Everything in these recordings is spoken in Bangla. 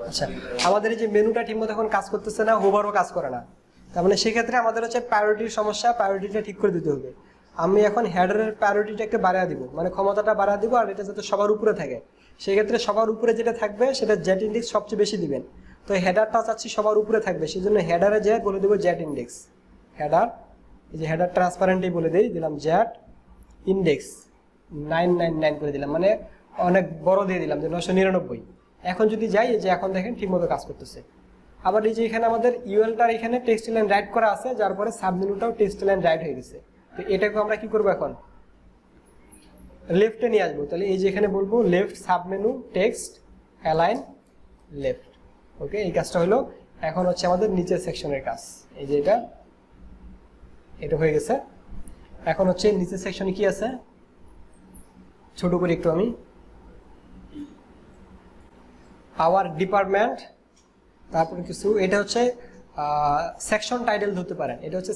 আচ্ছা, আমাদের এই যে মেনুটা ঠিকমতো এখন কাজ করতেছে না, হোভারও কাজ করে না, তার মানে সেক্ষেত্রে আমাদের হচ্ছে প্রায়োরিটির সমস্যা, প্রায়োরিটিটা ঠিক করে দিতে হবে। আমি এখন হেডারের প্রায়োরিটিটা একটু বাড়িয়ে দিব, মানে ক্ষমতাটা বাড়িয়ে দিব, আর এটা যাতে সবার উপরে থাকে। সেক্ষেত্রে সবার উপরে যেটা থাকবে সেটা জেট ইন্ডেক্স সবচেয়ে বেশি দিবেন। তো হেডারটা চাচ্ছি সবার উপরে থাকবে, সেই জন্য হেডারে যে বলে দেবো জেট ইন্ডেক্স। হেডার, এই যে হেডার ট্রান্সপারেন্টই বলে দিলাম জেট ইন্ডেক্স 999 করে দিলাম, মানে অনেক বড় দিয়ে দিলাম যে 999। এখন যদি যাই, যে এখন দেখেন ঠিকমতো কাজ করতেছে। আবার এই যে এখানে আমাদের ইউএলটার এখানে টেক্সট লাইন রাইট করা আছে, যার পরে সাবমেনুটাও টেক্সট লাইন রাইট হয়ে গেছে। তো এটাকে আমরা কি করবো, এখন লেফটে নিয়ে আসবো। তাহলে এই যে এখানে বলবো left submenu text align left. Okay, এই কাজটা হলো। এখন হচ্ছে আমাদের নিচের সেকশনের কাজ, এই যে এটা হয়ে গেছে। এখন হচ্ছে নিচের সেকশনে কি আছে ছোট করে একটু আমি, আওয়ার ডিপার্টমেন্ট, তারপরে কিছু, এটা হচ্ছে সেকশন টাইটেল ধরতে পারেন, এটা হচ্ছে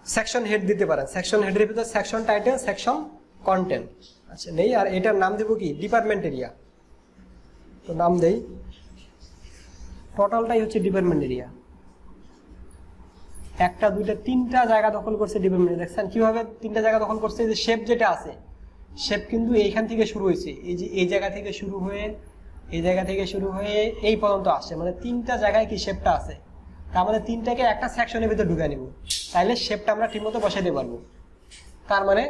সেকশন হেড দিতে পারেন। সেকশন হেডের ভিতরে সেকশন টাইটেল, সেকশন কন্টেন্ট, আচ্ছা নেই। আর এটার নাম দেবো কি, ডিপার্টমেন্ট এরিয়া। তো নাম দেই, টোটালটাই হচ্ছে ডিপার্টমেন্ট এরিয়া। একটা দুইটা তিনটা জায়গা দখল করছে ডিপার্টমেন্ট। দেখছেন কিভাবে তিনটা জায়গা দখল করছে? যে শেপ যেটা আছে, শেপ কিন্তু এইখান থেকে শুরু হয়েছে, এই যে এই জায়গা থেকে শুরু হয়ে এই জায়গা থেকে শুরু হয়ে এই পর্যন্ত আসছে, মানে তিনটা জায়গায় কি শেপটা আছে। তা আমাদের তিনটাকে একটা সেকশনের ভিতরে ঢুকে নিব, তাইলে শেপটা আমরা ঠিকমতো বসাইতে পারবো। তার মানে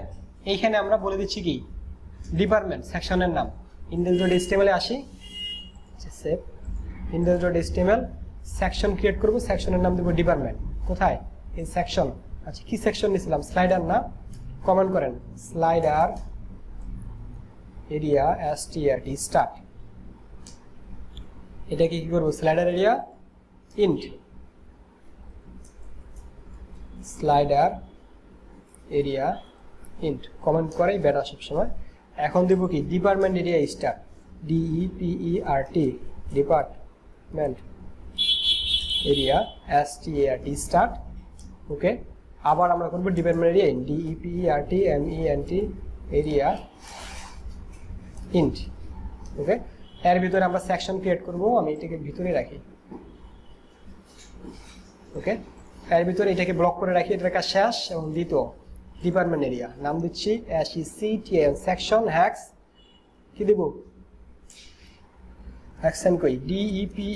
এইখানে আমরা বলে দিচ্ছি কি, ডিপার্টমেন্ট সেকশনের নাম। index.html এ আসি, শেপ index.html সেকশন ক্রিয়েট করব, সেকশনের নাম দেবো ডিপার্টমেন্ট। কোথায়? এই সেকশন। আচ্ছা, কি সেকশন নিয়েছিলাম? স্লাইডার না? কমেন্ট করেন, স্লাইডার এরিয়া strt স্টার্ট। এটাকে কি করবো, slider area int, slider area int. Comment করাই বেটার সবসময়। এখন দেব কি, department area start, DEPERT department area start start. Okay, আবার আমরা করবো department area int, DEPERT area int. Okay, এর ভিতরে আমরা সেকশন ক্রিয়েট করব, আমি এটাকে ভিতরে রাখি। ওকে, এর ভিতরে এটাকে ব্লক করে রাখি, এটার কাজ শেষ। এবং দ্বিতীয় ডিপার্টমেন্ট এরিয়া নাম দিচ্ছি SECTN সেকশন হ্যাক্স, কি দেব, হ্যাক্সেন কই, DEPE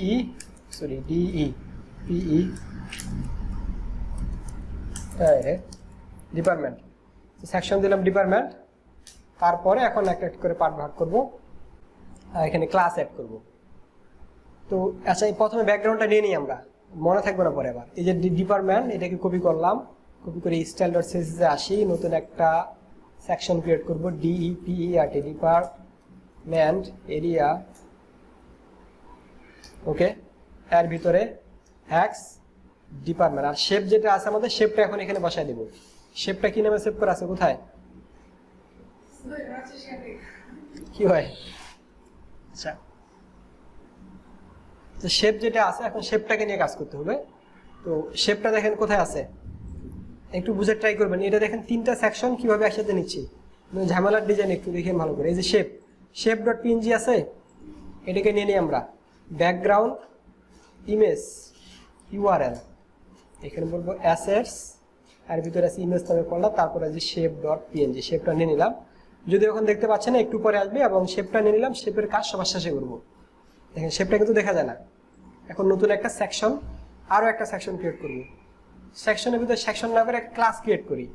ডিপার্টমেন্ট। সেকশন দিলাম ডিপার্টমেন্ট। তারপরে এখন একটা করে পার্ট ভাগ করব, আর এখানে ক্লাস অ্যাড করব। তো আচ্ছা, এই প্রথমে ব্যাকগ্রাউন্ডটা নিয়ে নিই আমরা, মনে থাকবে না পরে। আবার এই যে ডিপার্টমেন্ট, এটাকে কপি করলাম, কপি করে style.css এ আসি, নতুন একটা সেকশন ক্রিয়েট করব, DEPERT ডিপার্টমেন্ট এরিয়া। ওকে, এর ভিতরে হ্যাক্স ডিপার্টমেন্ট। আর শেপ যেটা আছে আমাদের, শেপটা এখন এখানে বসায় দেব। শেপটা কি নামে সেভ করা আছে, কোথায়, কি হয়? আচ্ছা, শেপ যেটা আছে, এখন শেপটাকে নিয়ে কাজ করতে হবে। তো শেপটা দেখেন কোথায় আছে, একটু বুঝে ট্রাই করবেন। এটা দেখেন তিনটা সেকশন কিভাবে একসাথে নিচ্ছি, ঝামেলার ডিজাইন একটু দেখেন ভালো করে। এই যে শেপ.png আছে, এটাকে নিয়ে নিই আমরা, ব্যাকগ্রাউন্ড ইমেজ URL, এখানে বলবো অ্যাসেটস, আর ভিতরে আছে ইমেজ নামে করলাম, তারপরে আছে shape.png, শেপটা নিয়ে নিলাম। যদি এখন দেখতে পাচ্ছেন একটু পরে আসবে, এবং শেপটা নিয়ে নিলাম। শেপের কাজ সবার শেষে করবো। দেখেন শেপটা কিন্তু দেখা যায় না। এখন নতুন একটা সেকশন, আরও একটা সেকশন ক্রিয়েট করবো। সেকশনের ভিতরে সেকশন না করে একটা ক্লাস ক্রিয়েট করি।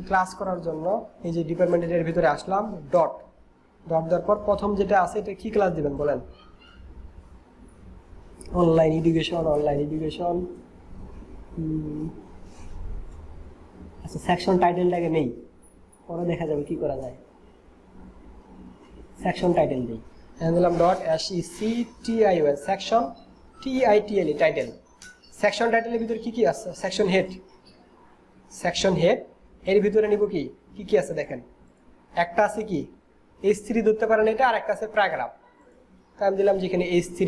ক্লাস করার জন্য এই যে ডিপার্টমেন্টের ভিতরে আসলাম, ডট দেওয়ার পর প্রথম যেটা আছে, এটা কি ক্লাস দিবেন বলেন? Online education. আচ্ছা, সেকশন টাইটেলটাকে নেই, পরে দেখা যাবে কি করা যায়। সেকশন টাইটেল দিই, দিলাম dot SECTION section TITLE title. Section টাইটেলের ভিতরে কি কি আছে? সেকশন হেড, এর ভিতরে নিব কি কি আছে দেখেন, একটা আছে কি H3 ধরতে পারেন এটা, আর একটা আছে প্যারাগ্রাফ। তাই আমি দিলাম যেখানে H3,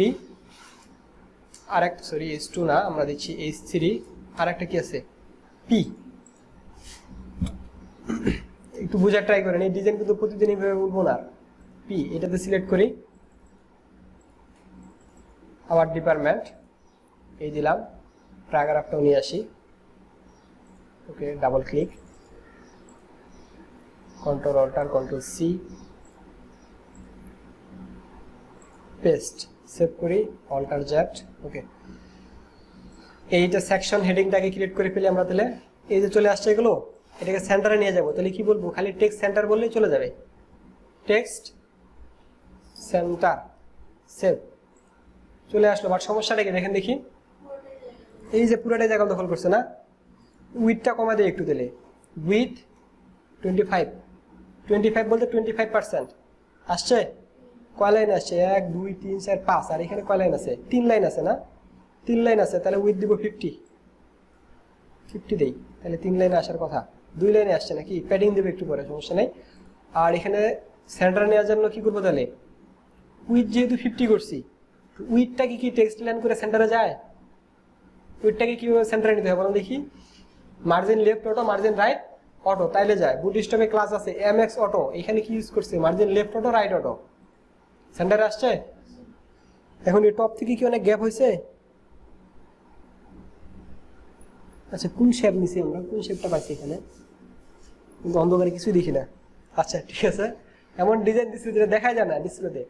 আর একটা H2 না, আমরা দিচ্ছি H3, আর একটা কি আছে P। একটু বোঝার ট্রাই করেন, এই ডিজাইন কিন্তু প্রতিদিন এইভাবে বলবো না। P এটাতে সিলেক্ট করি, আওয়ার ডিপার্টমেন্ট এই দিলাম, প্যারাগ্রাফটাও নিয়ে আসি। Okay, double click, control alter control C, paste, save করি, অল্টার জেড। ওকে, এইটা সেকশন হেডিংটাকে ক্রিয়েট করে ফেলি আমরা। তাহলে এই যে চলে আসছে এগুলো, এটাকে সেন্টারে নিয়ে যাব। তাহলে কি বলবো, খালি টেক্সট সেন্টার বললেই চলে যাবে, টেক্সট সেন্টার, সেভ, চলে আসলো। বাট সমস্যাটা কি দেখেন, দেখি এই যে পুরোটাই জায়গা দখল করছে না। উইথটা কমা দেয় একটু, দিলে উইথ 25, 25 বলতে 25% আসছে। কয় লাইন আসছে, 1 2 3 4 5, আর এখানে কয় লাইন আছে, 3 লাইন আছে না, 3 লাইন আছে। তাহলে উইথ দিব 50 দেই, তাহলে 3 লাইনে আসার কথা, 2 লাইনে আসছে নাকি, প্যাডিং দেবে একটু পরে, সমস্যা নেই। আর এখানে সেন্টার নেওয়ার জন্য কি করবো, তাহলে উইথ যেহেতু 50 করছি, উইথটা কি টেক্সট লাইন করে সেন্টারে যায়, উইথটাকে কিভাবে সেন্টারে নিতে হবে বলুন দেখি। Margin left auto, margin right auto, তাইলে যায়। বুটস্ট্র্যাপে ক্লাস আছে এমএক্স অটো, এখানে কি ইউজ করছে, margin left auto, right auto, সেন্টারে আসছে। এখন এই টপ থেকে কি অনেক গ্যাপ হয়েছে। আচ্ছা, কোন শেপ নিছি আমরা, কোন শেপটা পাইছি এখানে, কিন্তু অন্ধকারে কিছুই দেখি না। আচ্ছা ঠিক আছে, এমন ডিজাইন দিচ্ছি যেটা দেখা যায় না ডিসপ্লেতে।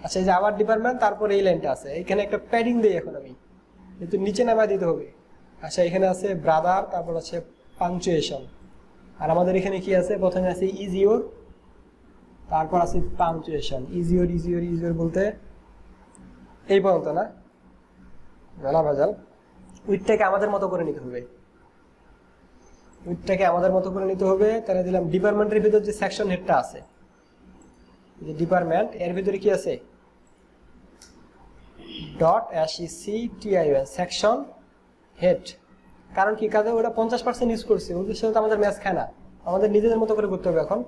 আচ্ছা, এই যে আবার ডিপার্টমেন্ট, তারপরে এই লাইনটা আছে, এখানে একটা প্যাডিং দেই এখন আমি, কিন্তু নিচে নামা দিতে হবে। আচ্ছা, এখানে আছে ব্রাদার, তারপর আছে পাংচুয়েশন, আর আমাদের এখানে কি আছে, প্রথমে আছে ইজিওর, তারপর আছে পাংচুয়েশন। ইজিওর ইজিওর ইজিওর বলতে এই পর্যন্ত না, ভেলা ভেজাল। উইথটাকে আমাদের মতো করে নিতে হবে, উইথটাকে আমাদের মতো করে নিতে হবে। তাহলে দিলাম ডিপার্টমেন্টের ভিতর যে সেকশন হেডটা আছে, যে ডিপার্টমেন্ট, এর ভিতরে কি আছে, ডট SECTION, সেকশন হেড। কারণ কি, কাজে ওটা 50% ইউজ করছে, ওদের সাথে আমাদের ম্যাচ খায় না, আমাদের নিজেদের মতো করে করতে হবে। এখন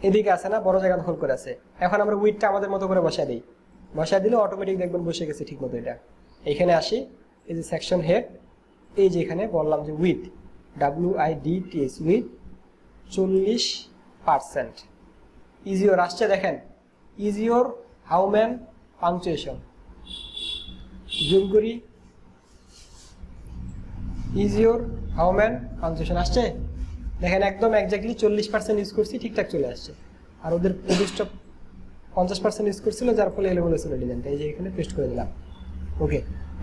এদিকে আছে না, বড় জায়গা দখল করে আছে। এখন আমরা উইথটা আমাদের মতো করে বসাই দিই, বসাই দিলে অটোমেটিক দেখবেন বসে গেছে ঠিক মতো। এটা এইখানে আসি, এই যে সেকশন হেড, এই যে এখানে বললাম যে উইথ, WIDTH, উইথ 40%। ইজিওর আসছে দেখেন, ইজিওর হাউম্যান পাংচুয়েশন, জুম করি, ইজিওর হাউম্যান পাংচুয়েশন আসছে দেখেন, একদম এক্স্যাক্টলি 40% ইউজ করছি, ঠিকঠাক চলে আসছে। আর ওদের নির্দিষ্ট 50% ইউজ করছিল, যার ফলে এলোমেলো ছিল ডিজাইনটা। এই যে এখানে পেস্ট করে দিলাম। ওকে,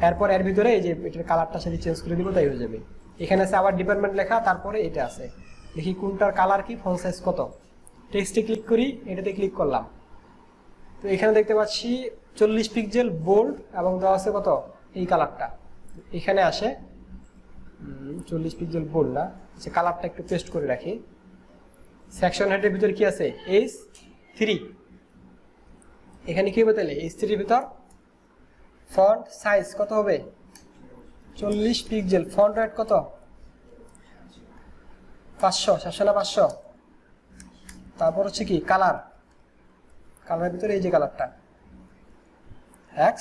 এরপর এর ভিতরে এই যে এটার কালারটা সাথে চেঞ্জ করে দিব, তাই হয়ে যাবে। এখানে আছে আবার ডিপার্টমেন্ট লেখা, তারপরে এটা আছে, দেখি কোনটার কালার কি, ফন্ট সাইজ কত। টেক্সটে ক্লিক করি, এটাতে ক্লিক করলাম, তো এখানে দেখতে পাচ্ছি 40 পিক্সেল বোল্ড, এবং দেওয়া আছে কত, এই কালারটা। এখানে আসে 40 পিক্সেল বোল্ড না, সে কালারটা একটু পেস্ট করে রাখি। সেকশন হেডের ভিতরে কি আছে, H3, এখানে কি হবে তাহলে, H3 এর ভিতর ফন্ট সাইজ কত হবে, 40 পিক্সেল, ফন্ট রেট কত, 500, 700 না 500। তারপর হচ্ছে কি কালার, কালারের ভিতরে এই যে কালারটা, X,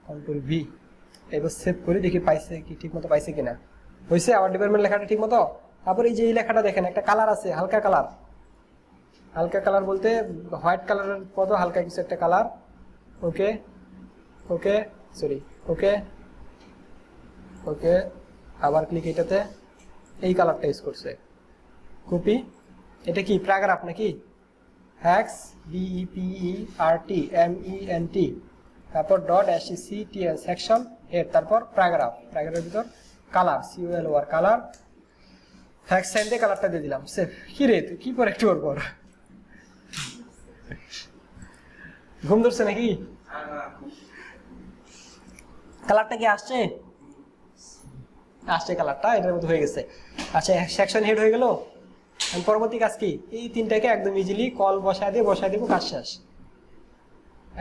কন্ট্রোল V, এবার সেভ করে দেখি পাইছে কি, ঠিক মতো পাইছে কিনা, হয়েছে। আবার ডিপার্টমেন্ট লেখাটা ঠিক মতো। তারপর এই যে এই লেখাটা দেখেন, একটা কালার আছে, হালকা কালার, হালকা কালার বলতে হোয়াইট কালারের মতো হালকা কিছু একটা কালার। ওকে ওকে, সরি, ওকে ওকে, আবার ক্লিক, এটাতে এই কালারটা ইউজ করছে, কপি। এটা কি প্যারাগ্রাফ নাকি, DEPERTMENT, তারপর ডট SECTION, সেকশন হেড, তারপর প্যারাগ্রাফ, প্যারাগ্রাফের ভিতর colour, COLOR, colour, hex sign দিয়ে কালারটা দিয়ে দিলাম, সেভ। কি রে তুই কি পর একটু ওর পর ঘুম ধরছে নাকি, কালারটা কি আসছে, আসছে কালারটা, এটার মতো হয়ে গেছে। আচ্ছা, সেকশন হেড হয়ে গেল। পরবর্তী কাজ কি, এই তিনটাকে একদম ইজিলি কল বসায় দিব, কাজ শেষ,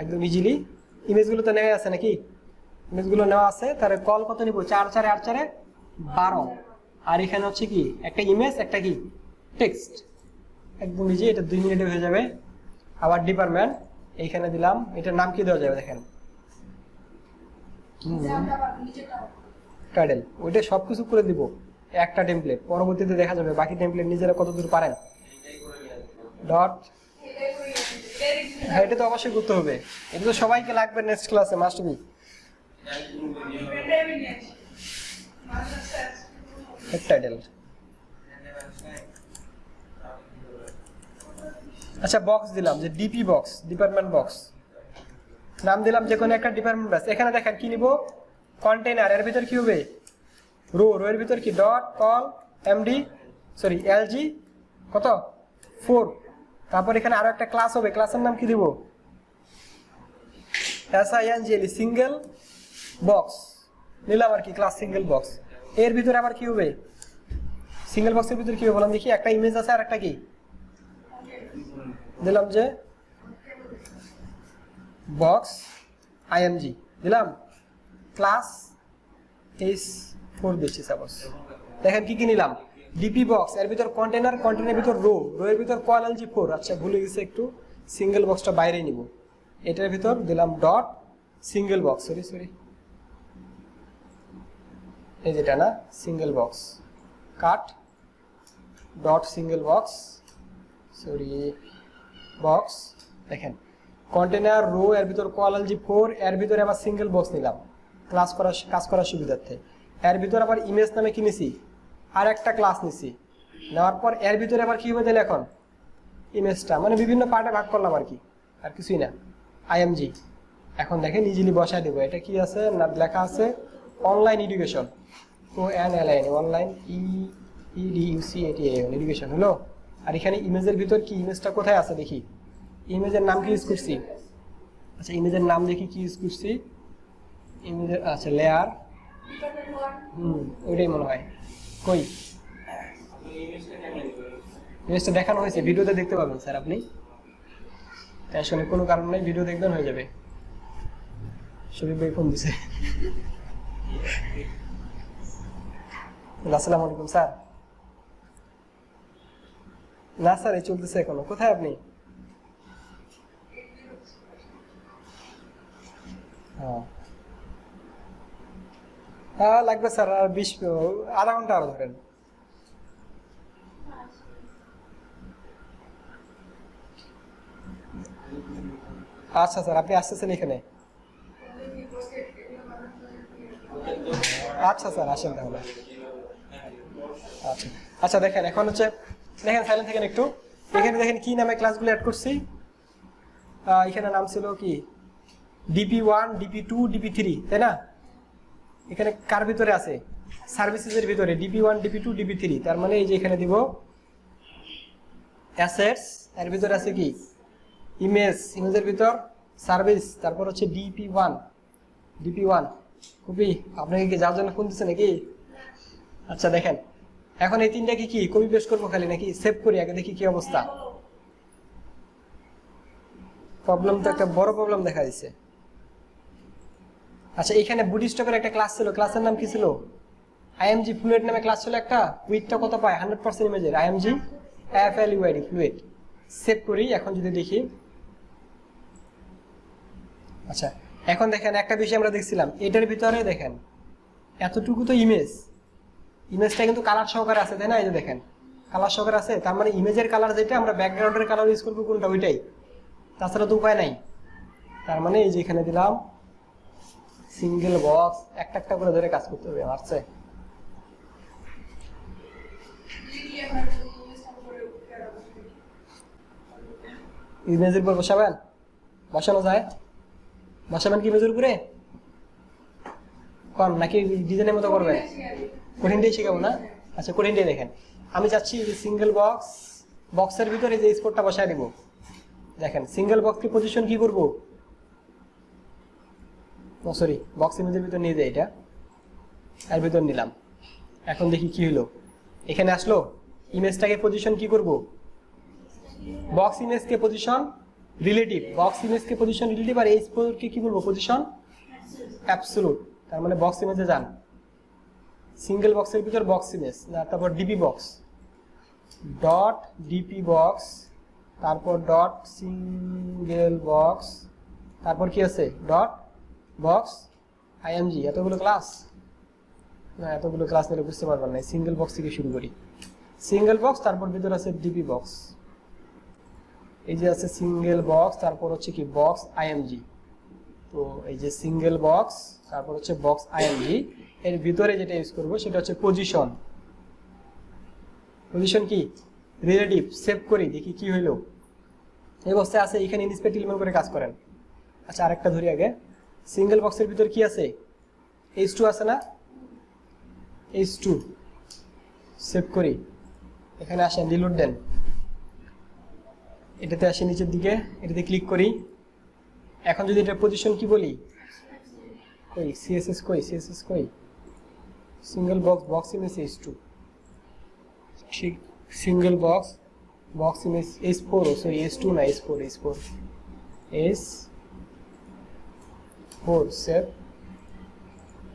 একদম ইজিলি। ইমেজগুলো তো নেওয়া আছে নাকি, ইমেজগুলো নেওয়া আছে, তার কল কত নিব, 4 4 8 4 12, আর এখানে হচ্ছে কি একটা ইমেজ, একটা কি টেক্সট, একদম ইজি। এটা 2 মিনিটে হয়ে যাবে। আবার ডিপার্টমেন্ট এইখানে দিলাম, এটার নাম কি দেওয়া যাবে দেখেন, টাইটেল, ওইটা সবকিছু করে দিব একটা টেমপ্লেট, পরবর্তীতে দেখা যাবে বাকি টেমপ্লেট নিজেরা কতদূর পারেন। ডট হ্যাঁ, এটা তো অবশ্যই করতে হবে, এটা তো সবাইকে লাগবে নেক্সট ক্লাসে মাস্ট বি। টাইটেল। আচ্ছা বক্স দিলাম যে ডিপি বক্স, ডিপার্টমেন্ট বক্স নাম দিলাম যে কোনো একটা ডিপার্টমেন্ট ব্যাস। এখানে দেখেন কি নিব, কন্টেইনার, এর ভিতর কি হবে রো, রো এর ভিতর কি dot call MD sorry LG কত 4। তারপর এখানে আরো একটা ক্লাস হবে, ক্লাসের নাম কি দিব সিঙ্গেল সিঙ্গেল বক্স নিলাম আর কি, ক্লাস সিঙ্গেল বক্স। এর ভিতরে আবার কি হবে, সিঙ্গেল বক্সের ভিতরে কি হবে বললাম দেখি, একটা ইমেজ আছে আর একটা কি দিলাম যে বক্স আইএমজি দিলাম, ক্লাস এইচ 4 দিচ্ছি সাপোজ। দেখেন কি কি নিলাম, ডিপি বক্স এর ভিতর কন্টেইনার, কন্টেইনারের ভিতর রো, রো এর ভিতর কল এলজি 4। আচ্ছা ভুলে গেছে একটু, সিঙ্গেল বক্সটা বাইরে নিব, এটার ভিতর দিলাম dot single box, sorry sorry এই যেটা না single box, cut dot single box sorry box. দেখেন কন্টেইনার রো এর ভিতর কল এলজি 4, এর ভিতরে আবার সিঙ্গেল বক্স নিলাম কাজ করার সুবিধার্থে। এর ভিতর আবার ইমেজ নামে কি নিছি আর একটা ক্লাস নিছি, নেওয়ার পর এর ভিতরে আবার কি হবে তাহলে এখন ইমেজটা মানে বিভিন্ন পার্টে ভাগ করলাম আর কি, আর কিছুই না আইএমজি। এখন দেখেন ইজিলি বসায় দেবো, এটা কি আছে না লেখা আছে online education, O N L I N online EDUCATION education হলো। আর এখানে ইমেজের ভিতর কি ইমেজটা কোথায় আছে দেখি, ইমেজের নাম কি ইউজ করছি, আচ্ছা ইমেজের নাম দেখি কি ইউজ করছি, ইমেজের আচ্ছা লেয়ার, ওইটাই মনে হয়, কই ইমেজটা দেখানো হয়েছে ভিডিওতে দেখতে পাবেন স্যার, আপনি টেনশনের কোনো কারণ নেই, ভিডিও দেখবেন হয়ে যাবে। শরীফ ভাই ফোন দিছে। আসসালামু আলাইকুম স্যার। না স্যার এই চলতেছে এখনো, কোথায় আপনি? হ্যাঁ লাগবে স্যার, আর 20 আধা ঘন্টা আরো ধরেন। আচ্ছা স্যার আপনি আসতেছেন এখানে? আচ্ছা স্যার আসেন তাহলে। আচ্ছা আচ্ছা দেখেন এখন হচ্ছে, দেখেন সাইলেন্ট থাকেন একটু, এখানে দেখেন কি নামে ক্লাসগুলো অ্যাড করছি, এখানে নাম ছিল কি DP1 DP2 DP3 তাই না, এখানে কার ভিতরে আছে সার্ভিসেসের ভিতরে DP1 DP2 DP3, তার মানে এই যে এখানে দিব অ্যাসেটস, এর ভিতরে আছে কি ইমেজ, ইমেজের ভিতর সার্ভিস, তারপর হচ্ছে DP1 কপি। আপনাকে কি যাওয়ার জন্য ফোন দিচ্ছে নাকি? আচ্ছা দেখেন এখন এই তিনটা কি কপি পেস্ট করবো খালি নাকি সেভ করি আগে দেখি কি অবস্থা। প্রবলেম তো একটা বড় প্রবলেম দেখা দিচ্ছে। আচ্ছা এখানে বুটস্ট্র্যাপের একটা ক্লাস ছিল, ক্লাসের নাম কি ছিল IMG ফ্লুয়েড নামে ক্লাস ছিল একটা, উইথটা কত পায় 100% ইমেজের IMG FLUID ফ্লুয়েড। সেভ করি এখন যদি দেখি, আচ্ছা এখন দেখেন একটা বিষয় আমরা দেখছিলাম এটার ভিতরে দেখেন এতটুকু তো ইমেজটা কিন্তু কালার সহকারে আছে তাই না, এই যে দেখেন কালার সহকারে আছে, তার মানে ইমেজের কালার যেটা আমরা ব্যাকগ্রাউন্ডের কালার ইউজ করবো কোনটা ওইটাই, তাছাড়া তো উপায় নাই। তার মানে এই যে এখানে দিলাম সিঙ্গেল বক্স, একটা একটা করে ধরে কাজ করতে হবে আসছে। ইমেজের উপর বসাবেন, বসানো যায়, বসাবেন কি ইমেজের উপরে কম নাকি ডিজাইনের মতো করবেন? কঠিনটাই শেখাবো না, আচ্ছা কঠিনটাই দেখেন। আমি চাচ্ছি যে সিঙ্গেল বক্সের ভিতরে যে স্পটটা বসায় দিব, দেখেন সিঙ্গেল বক্সকে পজিশন কি করবো, সরি বক্স ইমেজের ভিতর নিয়ে যায়, এটা এর ভিতর নিলাম। এখন দেখি কি হলো, এখানে আসলো ইমেজটাকে পজিশন কি করব, বক্স ইমেজকে পজিশন রিলেটিভ, বক্স ইমেজকে পজিশন রিলেটিভ, আর এই স্পটকে কি বলবো পজিশন অ্যাবসলিউট। তার মানে বক্স ইমেজে যান, সিঙ্গেল বক্সের ভিতর বক্স ইমেজ, তারপর DP box dot DP box, তারপর ডট সিঙ্গেল বক্স, তারপর কি আছে ডট বক্স IMG। এতগুলো ক্লাস না, এতগুলো ক্লাস নিলে বুঝতে পারবেন না, সিঙ্গেল বক্স থেকে শুরু করি, সিঙ্গেল বক্স তারপর ভিতরে আছে ডিপি বক্স, এই যে আছে সিঙ্গেল বক্স, তারপর হচ্ছে কি বক্স আইএমজি। তো এই যে সিঙ্গেল বক্স, তারপর হচ্ছে বক্স আইএমজি, এর ভিতরে যেটা ইউজ করব সেটা হচ্ছে পজিশন। পজিশন কি রিলেটিভ, সেভ করি দেখি কি হইলো। এই অবস্থায় আছে, এখানে ইনস্পেক্ট এলিমেন্ট করে কাজ করেন। আচ্ছা আরেকটা ধরি আগে, সিঙ্গেল বক্সের ভিতর কি আছে, H2 আছে না, H2 সেভ করি। এখানে আসেন, রিলোড দেন, এটাতে আসে নিচের দিকে, এটাতে ক্লিক করি। এখন যদি এটা পজিশন কি বলি, কই সিএসএস কই, সিএসএস কই, single box, box image H2, ঠিক single box, box image S4, sorry S2 না S4, S4 সেভ।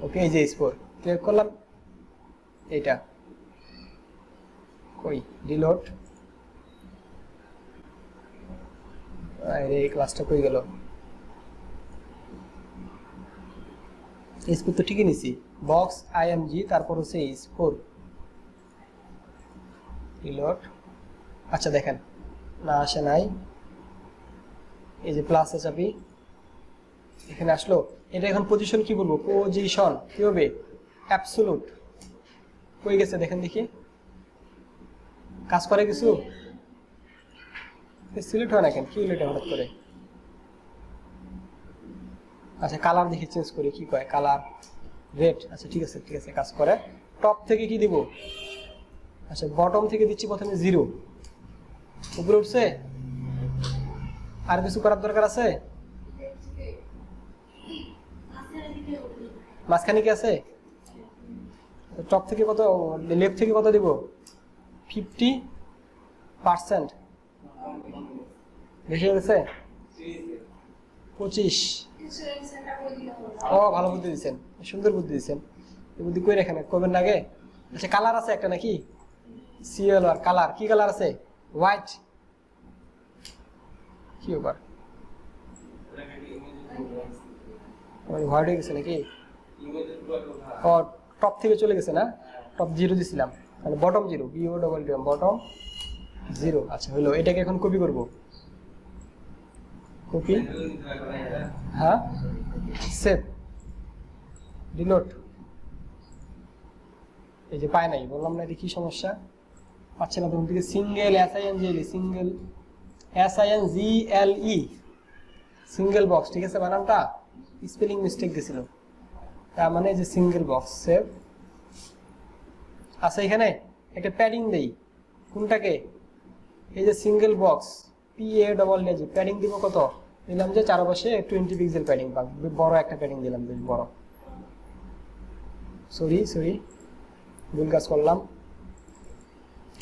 ওকে, এই যে S4 ক্লিক করলাম, এইটা কই রিলোড, আরে এই ক্লাসটা কই গেল, S4 তো ঠিকই নিছি, বক্স আইএমজি, তারপর হচ্ছে S4 রিলোড। আচ্ছা দেখেন না আসে নাই, এই যে প্লাসে চাপি, এখানে আসলো। এটা এখন পজিশন কি বলবো, পজিশন কি হবে, অ্যাবসোলুট। কই গেছে দেখেন দেখি, কাজ করে কিছু, সিলেক্ট হয় না কেন, কি হলো এটা হঠাৎ করে। আচ্ছা কালার দেখি চেঞ্জ করি, কি কয় কালার রেড। আচ্ছা ঠিক আছে ঠিক আছে, কাজ করে। টপ থেকে কি দিব, আচ্ছা বটম থেকে দিচ্ছি প্রথমে 0, উপরে উঠছে। আর কিছু করার দরকার আছে, মাঝখানে কি আছে, টপ থেকে কত, লেফট থেকে কত দিব, 50%, বেশি হয়ে গেছে 25। ও ভালো বুদ্ধি দিচ্ছেন, সুন্দর বুদ্ধি দিচ্ছেন, এই বুদ্ধি কই রাখেন, করবেন না আগে। আচ্ছা কালার আছে একটা নাকি, সিএল আর কালার, কি কালার আছে, হোয়াইট, কি ব্যাপার হোয়াইট হয়ে গেছে নাকি, ও টপ থেকে চলে গেছে না, টপ 0 দিছিলাম, মানে বটম 0, BO বটম 0। আচ্ছা হলো, এটাকে এখন কপি করব, কপি, হ্যাঁ সেভ, রিলোড। এই যে পায় নাই, বললাম না এটা কি সমস্যা, পাচ্ছে না তখন থেকে। Single SINGLE, single SINGLE, single box, ঠিক আছে, বানানটা স্পেলিং মিস্টেক দিছিল, তার মানে যে সিঙ্গেল বক্স সেভ। আচ্ছা এখানে একটা প্যাডিং দেই, কোনটাকে, এই যে সিঙ্গেল বক্স PA প্যাডিং দিব কত, দিলাম যে চারপাশে 20 পিক্সেল প্যাডিং, বড় একটা প্যাডিং দিলাম, বেশ বড়। সরি ভুল কাজ করলাম,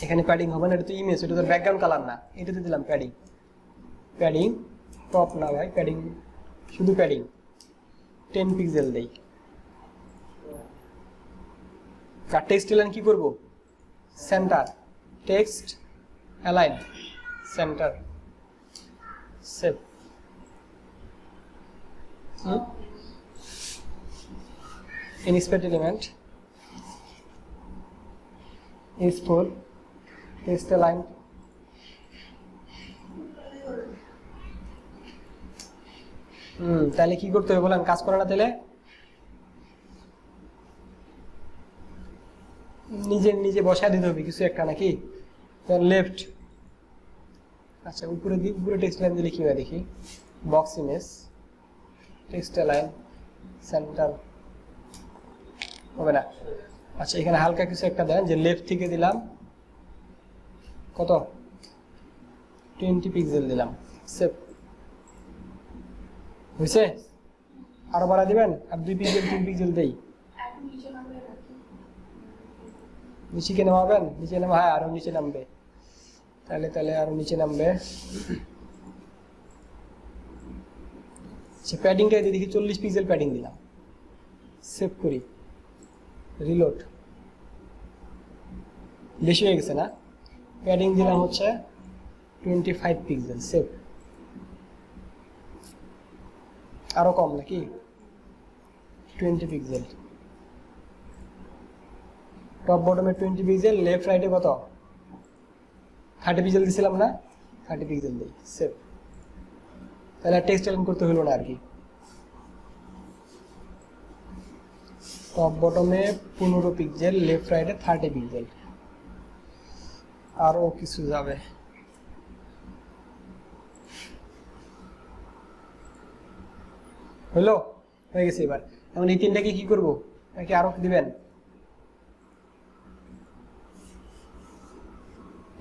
এখানে প্যাডিং হবে না, এটা তো ইমেজ, এটা তো ব্যাকগ্রাউন্ড কালার না, এটাতে দিলাম প্যাডিং, প্যাডিং টপ না ভাই, প্যাডিং শুধু প্যাডিং 10 পিক্সেল দেই। আর টেক্সট অ্যালাইন কি করব, centre, text align centre, save. Inspect element S4 text align, তাহলে কি করতে হবে বলেন, কাজ করে না তাহলে, নিজে বসায় দিতে হবে কিছু একটা নাকি, লেফট। আচ্ছা উপরে টেক্সট লাইন দিলে কি হয় দেখি, box image, text line centre, হবে না। আচ্ছা এখানে হালকা কিছু একটা দেন, যে লেফট থেকে দিলাম কত, 20 পিক্সেল দিলাম, সেভ। হয়েছে, আরো বাড়া দিবেন, আর 2 পিক্সেল 3 পিক্সেল দেই, নিচে কে নামাবেন, নিচে নামা, হ্যাঁ আরো নিচে নামবে, তাহলে আরো নিচে নামবে। প্যাডিংটা দেখি 40 পিক্সেল প্যাডিং দিলাম, সেভ করি, রিলোড। বেশি হয়ে গেছে না, প্যাডিং দিলাম হচ্ছে 25 পিক্সেল, সেভ। আরো কম নাকি, 20 পিক্সেল, টপ বটমে 20 পিক্সেল, লেফট রাইটে কত 30 পিক্সেল দিছিলাম না, 30 পিক্সেল দিই, সেভ। তাহলে টেক্সট অ্যালাইন করতে হলো না আর কি। টপ বটমে 15 পিক্সেল, লেফট রাইটে 30 পিক্সেল। আরও কিছু যাবে, হলো, হয়ে গেছে। এবার এখন এই তিনটাকে কি করবো, নাকি আরো দিবেন?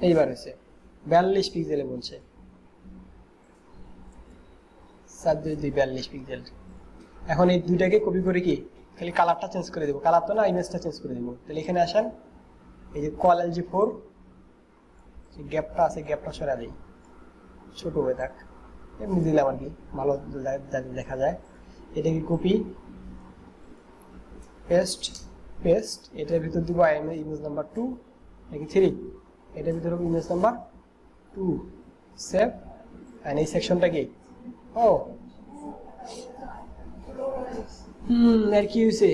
এইবার হয়েছে 42 পিক্সেলে বলছে, 42 পিক্সেল। এখন এই দুইটাকে কপি করে কি খালি কালারটা চেঞ্জ করে দেবো, কালার তো না, ইমেজটা চেঞ্জ করে দেবো। তাহলে এখানে আসেন, এই যে কল LG4 গ্যাপটা আছে, গ্যাপটা সরা দিই, ছোট হয়ে থাক, এমনি দিলাম আর কি, ভালো দেখা যায়। এটাকে কপি পেস্ট পেস্ট, এটার ভিতর দিব ইমেজ নাম্বার 2 নাকি 3, এটার ভিতরে হবে ইমেজ নাম্বার 2, সেভ। এন্ড এই সেকশনটা কি, ও আর কি হয়েছে,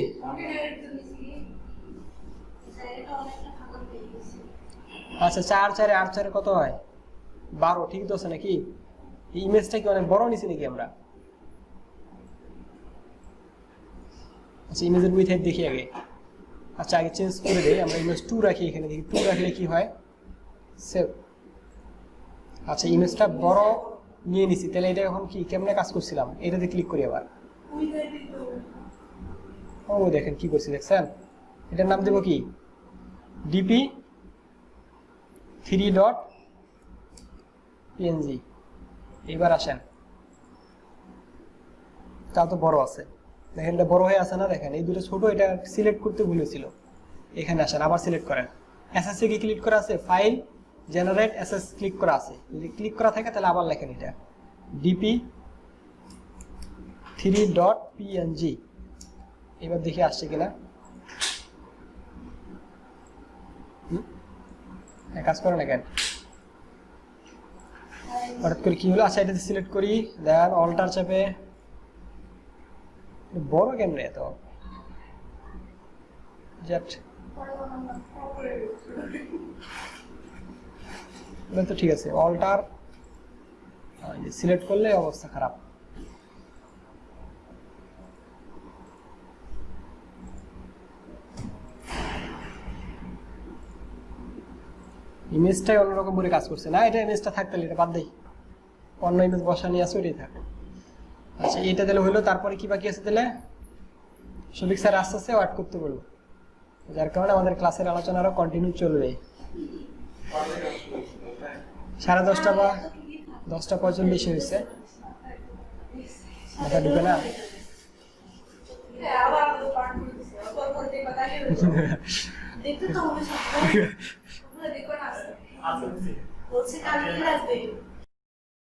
আচ্ছা 4 4 8 4 কত হয়, 12, ঠিক তো আছে নাকি? এই ইমেজটা কি অনেক বড় নিছি নাকি আমরা? আচ্ছা ইমেজের উইথ হাইট দেখি আগে। আচ্ছা আগে চেঞ্জ করে দেই, আমরা ইমেজ 2 রাখি, এখানে দেখি 2 রাখলে কি হয়, সেভ। আচ্ছা ইমেজটা বড় নিয়ে নিছি, তাহলে এটা এখন কি কেমনে কাজ করছিলাম, এটাতে ক্লিক করি আবার। ও দেখেন কি করছি, দেখছেন? এটার নাম দেব কি, ডিপি 3.png। এইবার আসেন, তা তো বড় আছে, দেখেন এটা বড় হয়ে আছে না, দেখেন এই দুটো ছোট, এটা সিলেক্ট করতে ভুল হয়েছিল। এখানে আসেন, আবার সিলেক্ট করেন, এসএসসি কি ক্লিক করা আছে, ফাইল জেনারেট এসএস ক্লিক করা আছে, যদি ক্লিক করা থাকে তাহলে আবার লেখেন এটা ডিপি 3.png। এবার দেখি আসছে কিনা, কাজ করে না কেন, হঠাৎ করে কি হলো? আচ্ছা এটাতে সিলেক্ট করি, দেন অল্টার চাপে, বড় কেন রে এত, জেট তো ঠিক আছে, অল্টার সিলেক্ট করলে অবস্থা খারাপ। ইমেজটাই অন্যরকম করে কাজ করছে না, এটা ইমেজটা থাকতে এটা বাদ দেই, অন্য ইমেজ বসা নিয়ে আসো, এটাই থাক। আচ্ছা এটা দিলে হলো, তারপরে কি বাকি আছে তাহলে, শফিক স্যার আস্তে আস্তে ওয়ার্ক করতে বলবো, যার কারণে আমাদের ক্লাসের আলোচনা আরো কন্টিনিউ চলবে। 10:30 বা 10:45 হয়েছে, মাথা ঢুকে না। দেখতে তো হবে সব, দেখো না, বলছে কালকে আসবে।